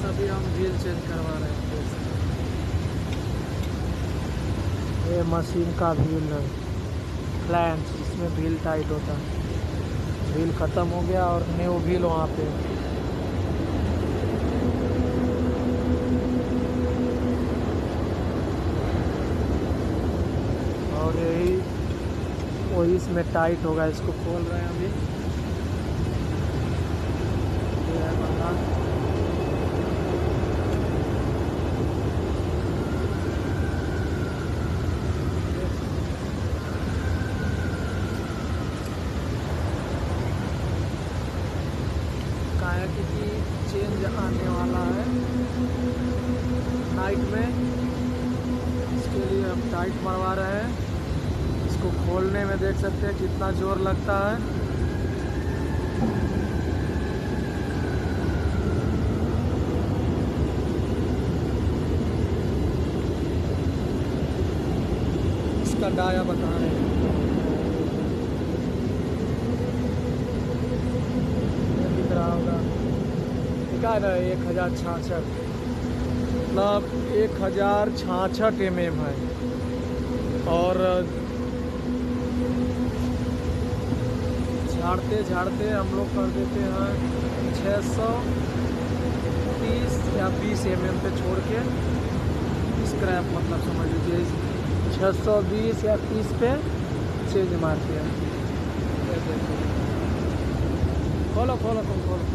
अभी हम wheel change करवा रहे हैं। ये मशीन का व्हील है, फ्लैंस, इसमें व्हील टाइट होता है। व्हील ख़त्म हो गया और न्यू व्हील वहाँ पे। और यही वही इसमें टाइट होगा, इसको खोल रहे हैं अभी। ये है बंदा। काया की चेंज आने वाला है नाइट में, इसके लिए हम टाइट मरवा रहे हैं। इसको खोलने में देख सकते हैं कितना जोर लगता है। इसका डाया बता रहे हैं, दिख रहा होगा, दिखा रहा है 1066, मतलब 1066 mm है। और झाड़ते झाड़ते हम लोग कर देते हैं 630 या 20 mm पे छोड़ के स्क्रैप, मतलब समझ लीजिए 620 या 30 पे चेंज मारते हैं। खोलो खोलो तुम खोलो।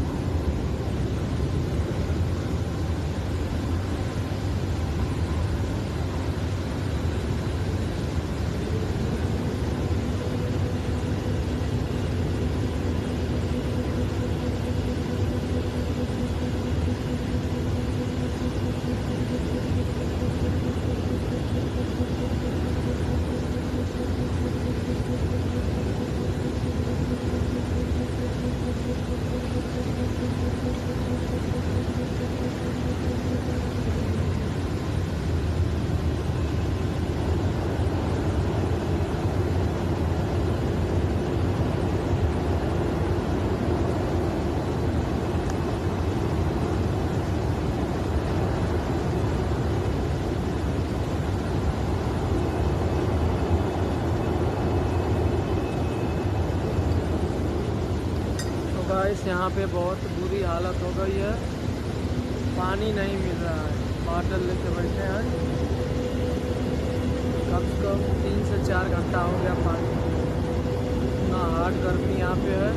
गाइस यहाँ पे बहुत बुरी हालत हो गई है, पानी नहीं मिल रहा है। बॉटल लेके बैठे हैं, कम से कम 3 से 4 घंटा हो गया पानी। इतना हार्ड गर्मी यहाँ पे है,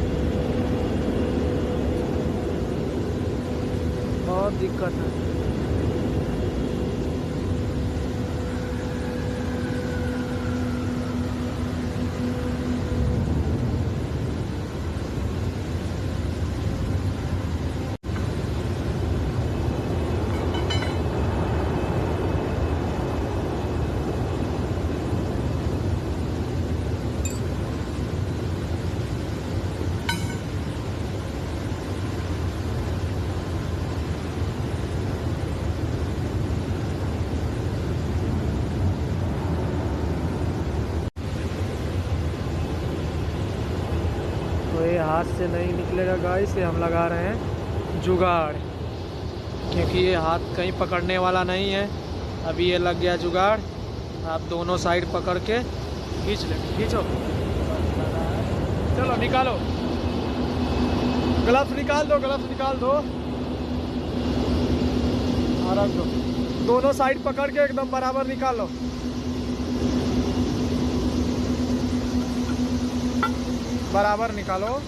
बहुत दिक्कत है। तो ये हाथ से नहीं निकलेगा गाइस, ये हम लगा रहे हैं जुगाड़, क्योंकि ये हाथ कहीं पकड़ने वाला नहीं है। अभी ये लग गया जुगाड़, आप दोनों साइड पकड़ के खींच ले, खींचो, चलो निकालो, ग्लव्स निकाल दो, ग्लव्स निकाल दो और रख दो। दोनों साइड पकड़ के एकदम बराबर निकाल लो। बराबर निकालो।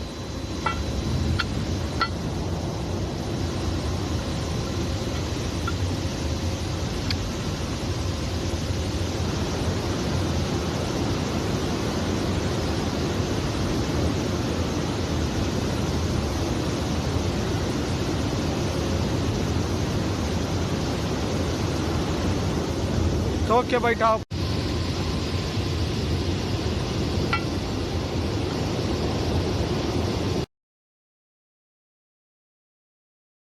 ठोक के बैठाओ।